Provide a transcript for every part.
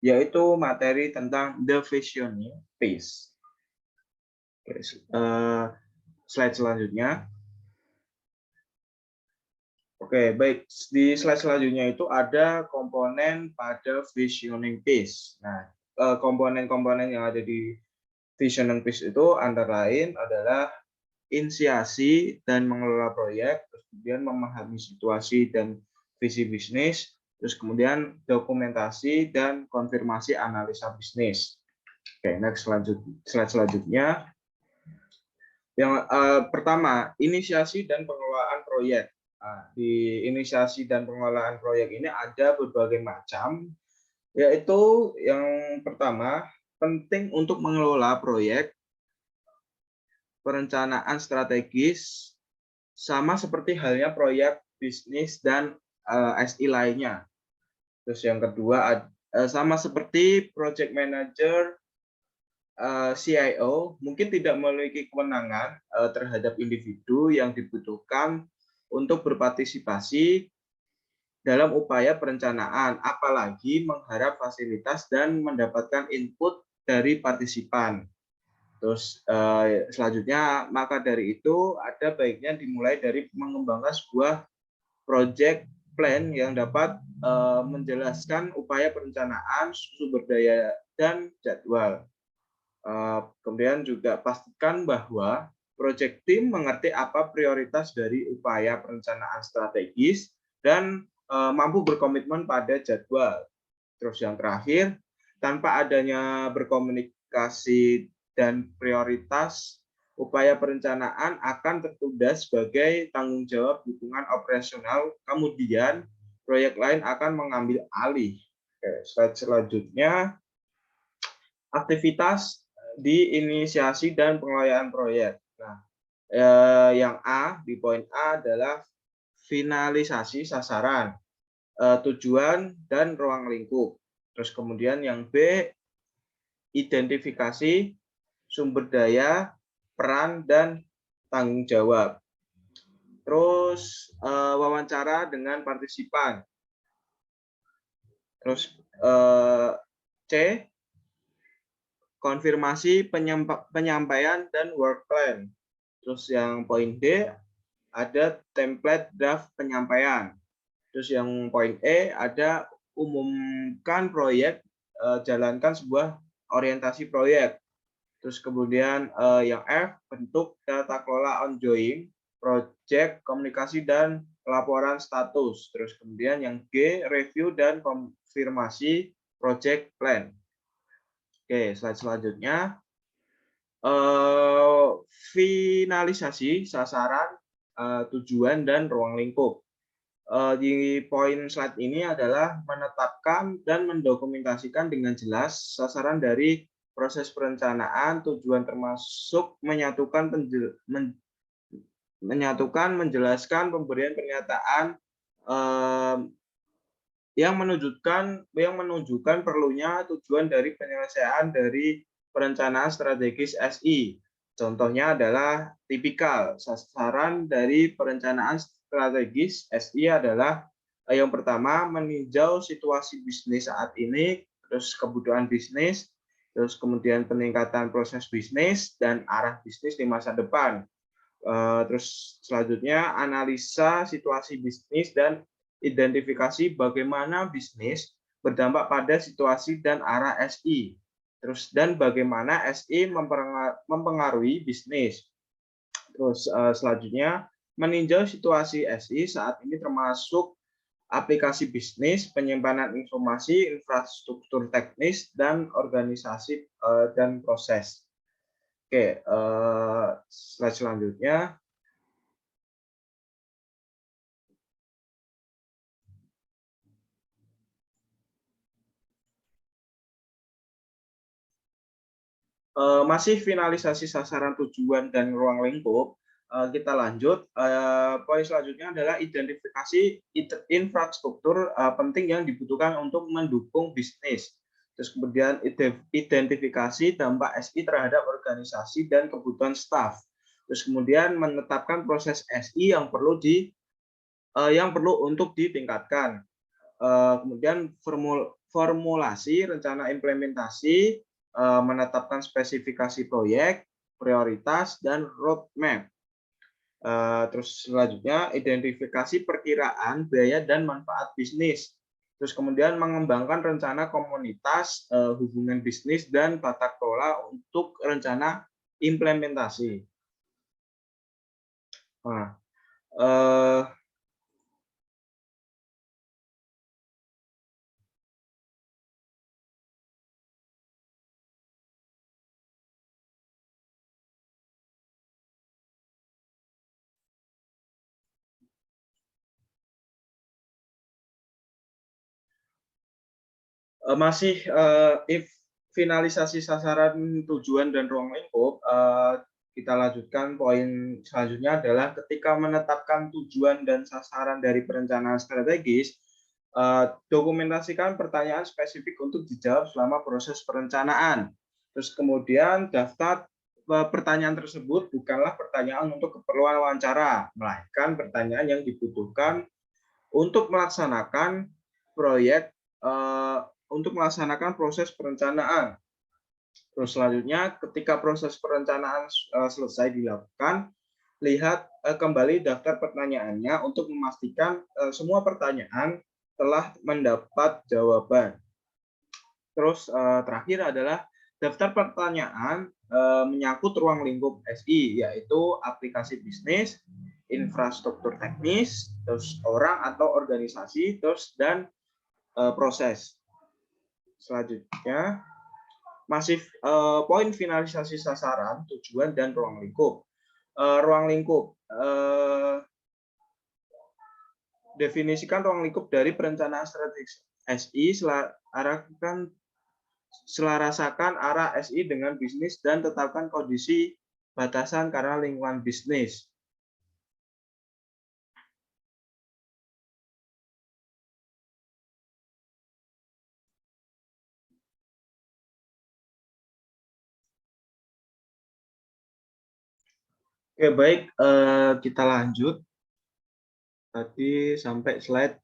yaitu materi tentang the visioning phase. Slide selanjutnya. Oke, baik. Di slide selanjutnya itu ada komponen pada visioning phase. Nah, komponen-komponen yang ada di visioning phase itu antara lain adalah inisiasi dan mengelola proyek, terus kemudian memahami situasi dan visi bisnis, terus kemudian dokumentasi dan konfirmasi analisa bisnis. Oke, next slide selanjutnya. Yang pertama, inisiasi dan pengelolaan proyek. Nah, di inisiasi dan pengelolaan proyek ini ada berbagai macam, yaitu yang pertama, penting untuk mengelola proyek, perencanaan strategis, sama seperti halnya proyek bisnis dan SI lainnya. Terus yang kedua, sama seperti project manager, CIO mungkin tidak memiliki kewenangan terhadap individu yang dibutuhkan untuk berpartisipasi dalam upaya perencanaan, apalagi mengharap fasilitas dan mendapatkan input dari partisipan. Terus selanjutnya, maka dari itu ada baiknya dimulai dari mengembangkan sebuah project plan yang dapat menjelaskan upaya perencanaan, sumber daya, dan jadwal. Kemudian juga pastikan bahwa project team mengerti apa prioritas dari upaya perencanaan strategis dan mampu berkomitmen pada jadwal. Terus yang terakhir, tanpa adanya berkomunikasi dan prioritas, upaya perencanaan akan tertunda sebagai tanggung jawab dukungan operasional, kemudian proyek lain akan mengambil alih. Oke, slide selanjutnya, aktivitas di inisiasi dan pengelolaan proyek. Nah, yang A di poin A adalah finalisasi sasaran, tujuan dan ruang lingkup. Terus kemudian yang B, identifikasi sumber daya, peran dan tanggung jawab. Terus wawancara dengan partisipan. Terus C, konfirmasi penyampaian dan work plan. Terus yang poin D, ada template draft penyampaian. Terus yang poin E, ada umumkan proyek, jalankan sebuah orientasi proyek. Terus kemudian yang F, bentuk tata kelola ongoing, project, komunikasi, dan laporan status. Terus kemudian yang G, review dan konfirmasi project plan. Oke, slide selanjutnya. Finalisasi sasaran, tujuan, dan ruang lingkup. Di poin slide ini adalah menetapkan dan mendokumentasikan dengan jelas sasaran dari proses perencanaan, tujuan termasuk menyatukan, menjelaskan pemberian pernyataan yang menunjukkan perlunya tujuan dari penyelesaian dari perencanaan strategis SI. Contohnya adalah tipikal sasaran dari perencanaan strategis SI adalah yang pertama, meninjau situasi bisnis saat ini, terus kebutuhan bisnis, terus kemudian peningkatan proses bisnis dan arah bisnis di masa depan. Terus selanjutnya, analisa situasi bisnis dan identifikasi bagaimana bisnis berdampak pada situasi dan arah SI. Terus dan bagaimana SI mempengaruhi bisnis. Terus selanjutnya, meninjau situasi SI saat ini termasuk aplikasi bisnis, penyimpanan informasi, infrastruktur teknis, dan organisasi dan proses. Oke, slide selanjutnya. Masih finalisasi sasaran, tujuan, dan ruang lingkup. Kita lanjut. Poin selanjutnya adalah identifikasi infrastruktur penting yang dibutuhkan untuk mendukung bisnis. Terus kemudian identifikasi dampak SI terhadap organisasi dan kebutuhan staf. Terus kemudian menetapkan proses SI yang perlu untuk ditingkatkan. Kemudian formulasi rencana implementasi, menetapkan spesifikasi proyek, prioritas, dan roadmap. Terus selanjutnya identifikasi perkiraan biaya dan manfaat bisnis. Terus kemudian mengembangkan rencana komunitas, hubungan bisnis, dan tata kelola untuk rencana implementasi. Nah, masih finalisasi sasaran, tujuan, dan ruang lingkup. Kita lanjutkan poin selanjutnya adalah ketika menetapkan tujuan dan sasaran dari perencanaan strategis, dokumentasikan pertanyaan spesifik untuk dijawab selama proses perencanaan. Terus kemudian daftar pertanyaan tersebut bukanlah pertanyaan untuk keperluan wawancara, melainkan pertanyaan yang dibutuhkan untuk melaksanakan proyek, untuk melaksanakan proses perencanaan. Terus selanjutnya, ketika proses perencanaan selesai dilakukan, lihat kembali daftar pertanyaannya untuk memastikan semua pertanyaan telah mendapat jawaban. Terus terakhir adalah daftar pertanyaan menyangkut ruang lingkup SI, yaitu aplikasi bisnis, infrastruktur teknis, terus orang atau organisasi, terus dan proses. Selanjutnya, masih poin finalisasi sasaran, tujuan, dan ruang lingkup. Ruang lingkup. Definisikan ruang lingkup dari perencanaan strategis SI, selarasakan arah SI dengan bisnis, dan tetapkan kondisi batasan karena lingkungan bisnis. Oke, baik, kita lanjut. Tadi sampai slide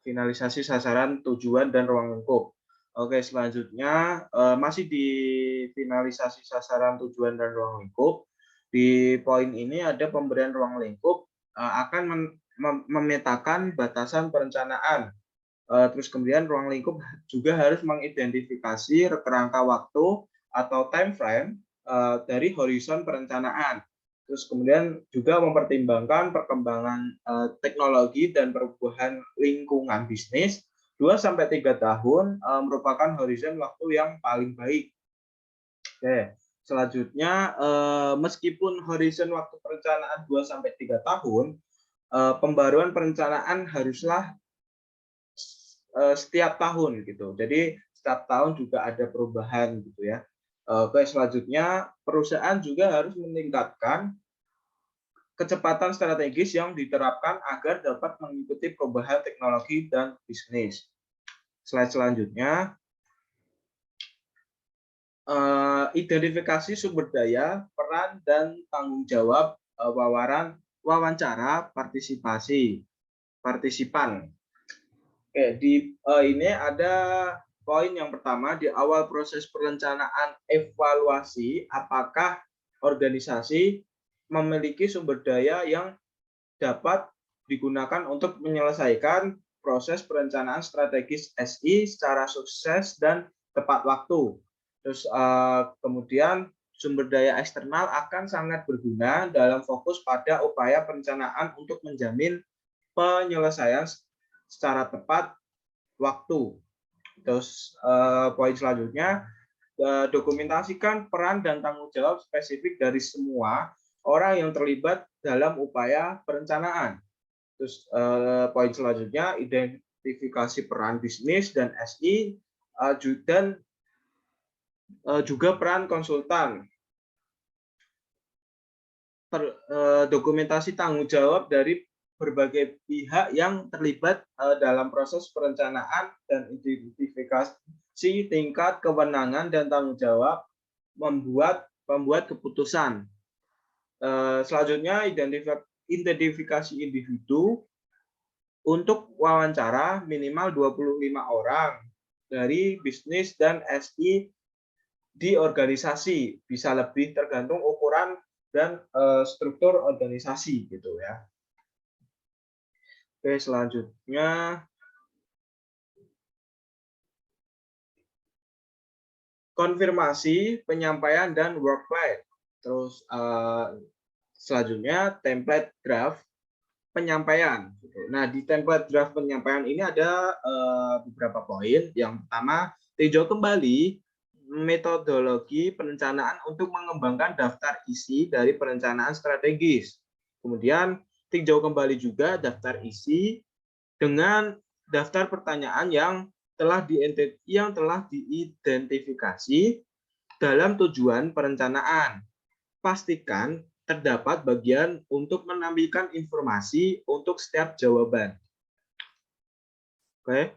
finalisasi sasaran, tujuan, dan ruang lingkup. Oke, selanjutnya masih di finalisasi sasaran, tujuan, dan ruang lingkup. Di poin ini ada pemberian ruang lingkup akan memetakan batasan perencanaan. Terus kemudian ruang lingkup juga harus mengidentifikasi kerangka waktu atau time frame dari horizon perencanaan. Terus kemudian juga mempertimbangkan perkembangan teknologi dan perubahan lingkungan bisnis. 2-3 tahun merupakan horizon waktu yang paling baik. Oke, selanjutnya meskipun horizon waktu perencanaan 2-3 tahun, pembaruan perencanaan haruslah setiap tahun gitu. Jadi setiap tahun juga ada perubahan gitu ya. Oke, selanjutnya perusahaan juga harus meningkatkan kecepatan strategis yang diterapkan agar dapat mengikuti perubahan teknologi dan bisnis. Slide selanjutnya, identifikasi sumber daya, peran, dan tanggung jawab wawancara partisipan. Oke, ini ada poin yang pertama di awal proses perencanaan evaluasi, apakah organisasi memiliki sumber daya yang dapat digunakan untuk menyelesaikan proses perencanaan strategis SI secara sukses dan tepat waktu. Terus kemudian sumber daya eksternal akan sangat berguna dalam fokus pada upaya perencanaan untuk menjamin penyelesaian secara tepat waktu. Terus poin selanjutnya, dokumentasikan peran dan tanggung jawab spesifik dari semua orang yang terlibat dalam upaya perencanaan. Terus poin selanjutnya, identifikasi peran bisnis dan SI dan juga peran konsultan. Dokumentasi tanggung jawab dari berbagai pihak yang terlibat dalam proses perencanaan dan identifikasi tingkat kewenangan dan tanggung jawab membuat keputusan. Selanjutnya identifikasi individu Untuk wawancara minimal 25 orang dari bisnis dan SI di organisasi, bisa lebih tergantung ukuran dan struktur organisasi gitu ya. Oke, selanjutnya konfirmasi, penyampaian dan workflow. Terus selanjutnya template draft penyampaian. Nah, di template draft penyampaian ini ada beberapa poin. Yang pertama, tinjau kembali metodologi perencanaan untuk mengembangkan daftar isi dari perencanaan strategis. Kemudian, tinjau kembali juga daftar isi dengan daftar pertanyaan yang telah diidentifikasi dalam tujuan perencanaan. Pastikan terdapat bagian untuk menampilkan informasi untuk setiap jawaban. Oke,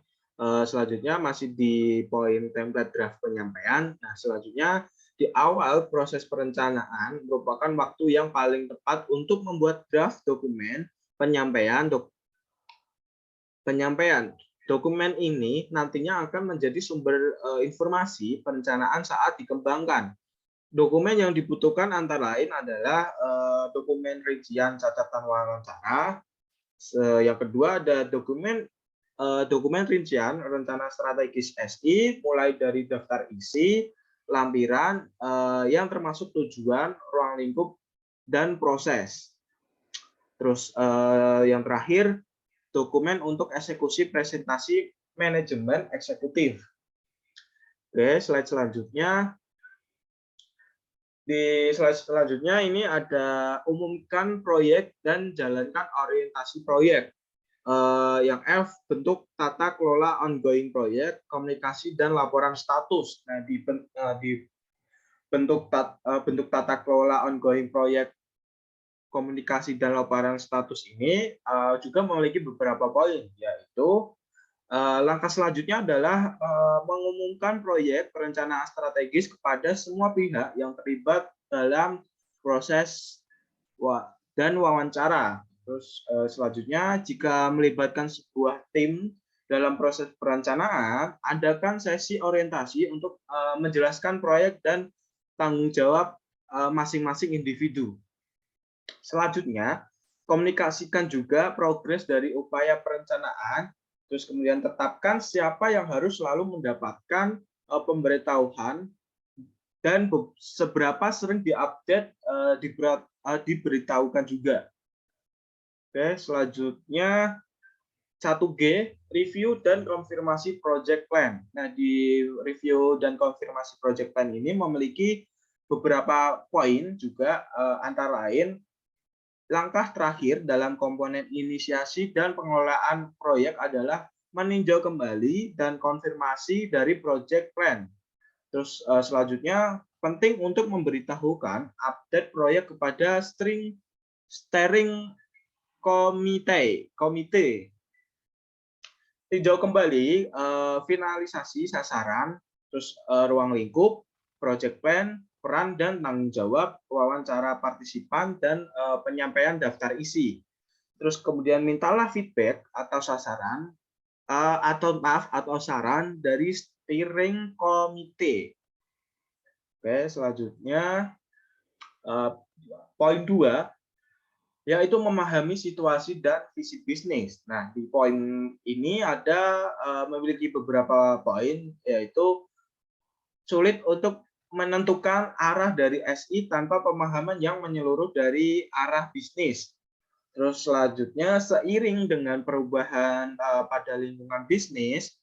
selanjutnya masih di poin template draft penyampaian. Nah, selanjutnya di awal proses perencanaan merupakan waktu yang paling tepat untuk membuat draft dokumen penyampaian. Dokumen ini nantinya akan menjadi sumber informasi perencanaan saat dikembangkan. Dokumen yang dibutuhkan antara lain adalah dokumen rincian catatan wawancara. Yang kedua ada dokumen rincian rencana strategis SI, mulai dari daftar isi, lampiran, yang termasuk tujuan, ruang lingkup, dan proses. Terus yang terakhir, dokumen untuk eksekusi presentasi manajemen eksekutif. Oke, slide selanjutnya. Di slide selanjutnya ini ada umumkan proyek dan jalankan orientasi proyek. Yang F, bentuk tata kelola ongoing proyek, komunikasi dan laporan status. Nah, di bentuk tata kelola ongoing proyek, komunikasi dan laporan status ini juga memiliki beberapa poin, yaitu langkah selanjutnya adalah mengumumkan proyek perencanaan strategis kepada semua pihak yang terlibat dalam proses dan wawancara. Terus selanjutnya, jika melibatkan sebuah tim dalam proses perencanaan, adakan sesi orientasi untuk menjelaskan proyek dan tanggung jawab masing-masing individu. Selanjutnya, komunikasikan juga progres dari upaya perencanaan. Terus kemudian tetapkan siapa yang harus selalu mendapatkan pemberitahuan dan seberapa sering diupdate, diberitahukan juga. Oke, selanjutnya 1G, review dan konfirmasi project plan. Nah, di review dan konfirmasi project plan ini memiliki beberapa poin juga, antara lain langkah terakhir dalam komponen inisiasi dan pengelolaan proyek adalah meninjau kembali dan konfirmasi dari project plan. Terus selanjutnya penting untuk memberitahukan update proyek kepada steering komite. Tinjau kembali finalisasi sasaran, terus ruang lingkup, project plan, peran dan tanggung jawab, wawancara partisipan, dan penyampaian daftar isi. Terus kemudian mintalah feedback atau saran dari steering committee. Oke, selanjutnya poin 2, yaitu memahami situasi dan visi bisnis. Nah, di poin ini ada memiliki beberapa poin, yaitu sulit untuk menentukan arah dari SI tanpa pemahaman yang menyeluruh dari arah bisnis. Terus selanjutnya, seiring dengan perubahan pada lingkungan bisnis,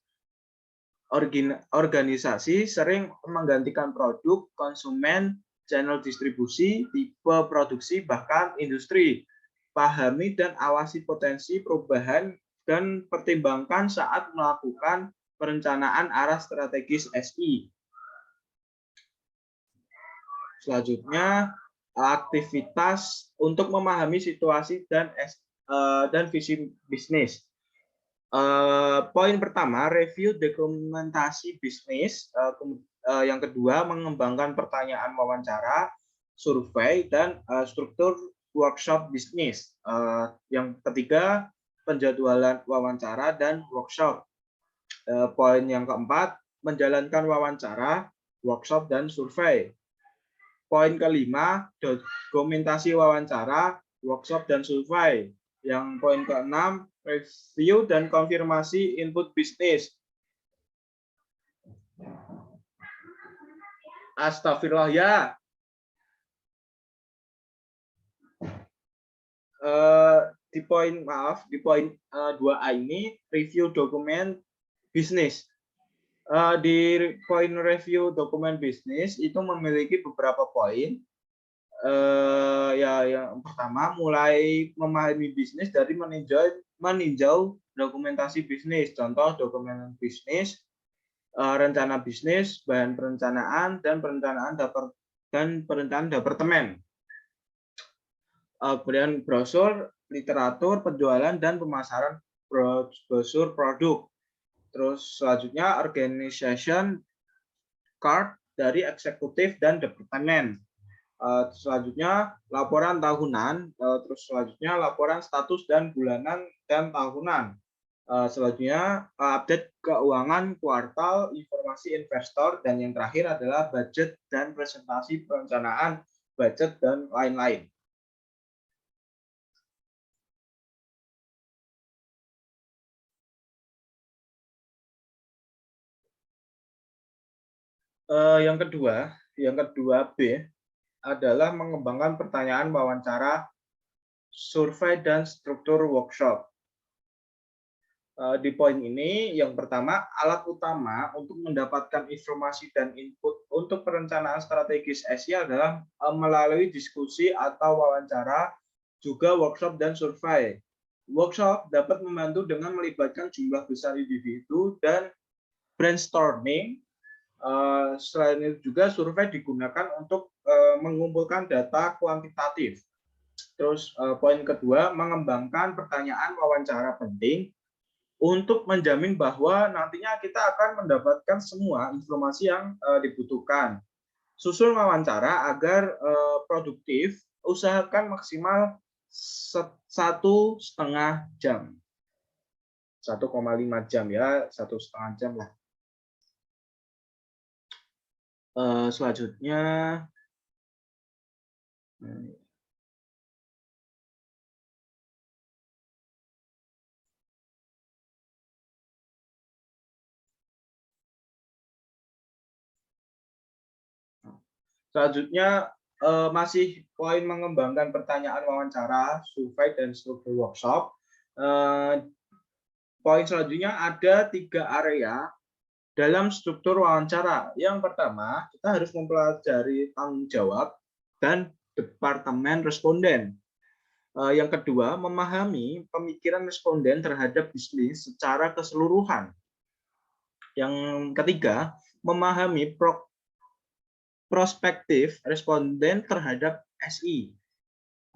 organisasi sering menggantikan produk, konsumen, channel distribusi, tipe produksi, bahkan industri. Pahami dan awasi potensi perubahan dan pertimbangkan saat melakukan perencanaan arah strategis SI. Selanjutnya, aktivitas untuk memahami situasi dan visi bisnis. Poin pertama, review dokumentasi bisnis. Yang kedua, mengembangkan pertanyaan wawancara, survei, dan struktur workshop bisnis. Yang ketiga, penjadwalan wawancara dan workshop. Poin yang keempat, menjalankan wawancara, workshop, dan survei. Poin kelima, dokumentasi wawancara, workshop, dan survei. Yang poin keenam, review dan konfirmasi input bisnis. Astagfirullah ya. Di poin 2A ini review dokumen bisnis. Di poin review dokumen bisnis itu memiliki beberapa poin. Ya, yang pertama, mulai memahami bisnis dari meninjau dokumentasi bisnis. Contoh dokumen bisnis, rencana bisnis, bahan perencanaan, dan perencanaan departemen. Kemudian brosur, literatur, penjualan, dan pemasaran brosur produk. Terus selanjutnya organization card dari eksekutif dan departemen. Selanjutnya laporan tahunan, terus selanjutnya laporan status dan bulanan dan tahunan. Selanjutnya update keuangan kuartal, informasi investor, dan yang terakhir adalah budget dan presentasi perencanaan budget dan lain-lain. Yang kedua B adalah mengembangkan pertanyaan wawancara, survei, dan struktur workshop. Di poin ini, yang pertama, alat utama untuk mendapatkan informasi dan input untuk perencanaan strategis SI adalah melalui diskusi atau wawancara, juga workshop dan survei. Workshop dapat membantu dengan melibatkan jumlah besar individu dan brainstorming. Selain itu juga survei digunakan untuk mengumpulkan data kuantitatif. Terus poin kedua, mengembangkan pertanyaan wawancara penting untuk menjamin bahwa nantinya kita akan mendapatkan semua informasi yang dibutuhkan. Susun wawancara agar produktif, usahakan maksimal 1,5 jam. 1,5 jam ya, 1,5 jam lah. Selanjutnya masih poin mengembangkan pertanyaan wawancara, survei, dan struktur workshop. Poin selanjutnya ada 3 area dalam struktur wawancara. Yang pertama, kita harus mempelajari tanggung jawab dan departemen responden. Yang kedua, memahami pemikiran responden terhadap bisnis secara keseluruhan. Yang ketiga, memahami prospektif responden terhadap SI.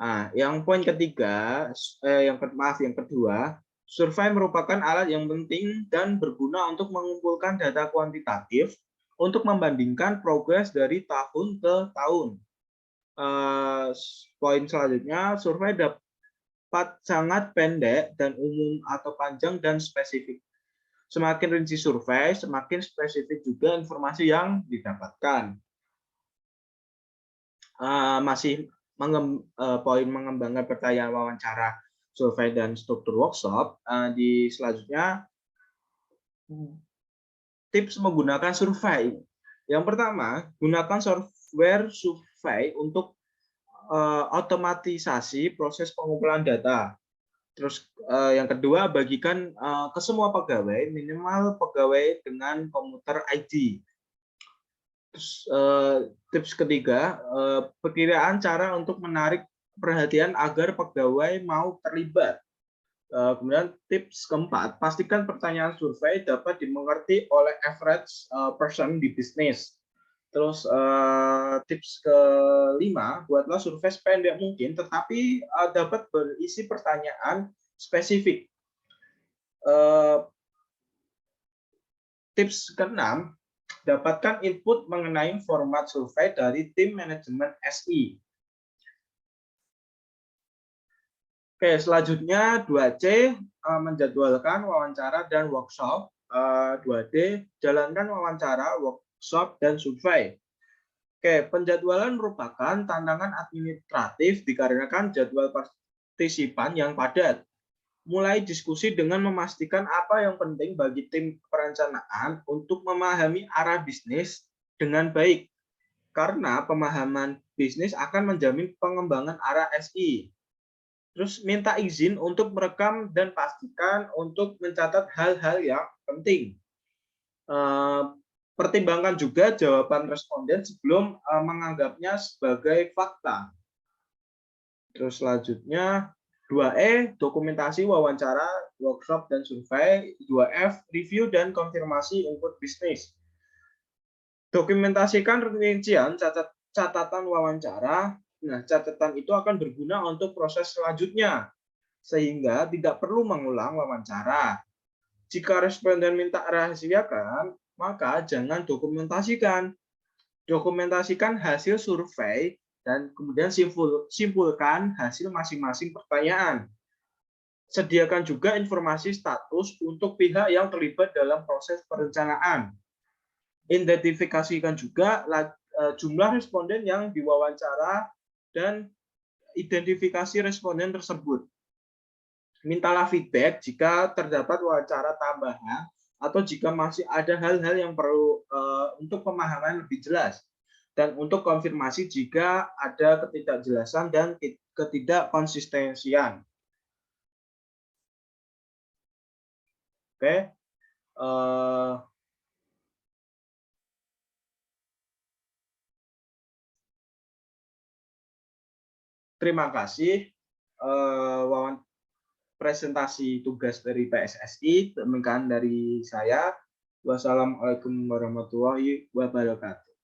Nah, yang poin ketiga, yang kedua, survei merupakan alat yang penting dan berguna untuk mengumpulkan data kuantitatif untuk membandingkan progres dari tahun ke tahun. Poin selanjutnya, survei dapat sangat pendek dan umum atau panjang dan spesifik. Semakin rinci survei, semakin spesifik juga informasi yang didapatkan. Masih poin mengembangkan pertanyaan wawancara, survei, dan struktur workshop. Di selanjutnya, tips menggunakan survei. Yang pertama, gunakan software survei untuk otomatisasi proses pengumpulan data. Terus yang kedua, bagikan ke semua pegawai, minimal pegawai dengan komputer ID. Terus, tips ketiga, perkiraan cara untuk menarik perhatian agar pegawai mau terlibat. Kemudian tips keempat, pastikan pertanyaan survei dapat dimengerti oleh average person di bisnis. Terus tips kelima, buatlah survei sependek mungkin, tetapi dapat berisi pertanyaan spesifik. Tips keenam, dapatkan input mengenai format survei dari tim manajemen SI. Oke, selanjutnya 2C menjadwalkan wawancara dan workshop. 2D jalankan wawancara, workshop, dan survei. Oke, penjadwalan merupakan tantangan administratif dikarenakan jadwal partisipan yang padat. Mulai diskusi dengan memastikan apa yang penting bagi tim perencanaan untuk memahami arah bisnis dengan baik. Karena pemahaman bisnis akan menjamin pengembangan arah SI. Terus minta izin untuk merekam dan pastikan untuk mencatat hal-hal yang penting. Pertimbangkan juga jawaban responden sebelum menganggapnya sebagai fakta. Terus selanjutnya 2E, dokumentasi wawancara, workshop, dan survei. 2F, review dan konfirmasi input bisnis. Dokumentasikan rincian catatan wawancara. Nah, catatan itu akan berguna untuk proses selanjutnya, sehingga tidak perlu mengulang wawancara. Jika responden minta rahasiakan, maka jangan dokumentasikan. Dokumentasikan hasil survei dan kemudian simpulkan hasil masing-masing pertanyaan. Sediakan juga informasi status untuk pihak yang terlibat dalam proses perencanaan. Identifikasikan juga jumlah responden yang diwawancara dan identifikasi responden tersebut. Mintalah feedback jika terdapat wawancara tambahan atau jika masih ada hal-hal yang perlu untuk pemahaman lebih jelas, dan untuk konfirmasi jika ada ketidakjelasan dan ketidakkonsistensian. Oke, terima kasih presentasi tugas dari PSSI. Demikian dari saya. Wassalamualaikum warahmatullahi wabarakatuh.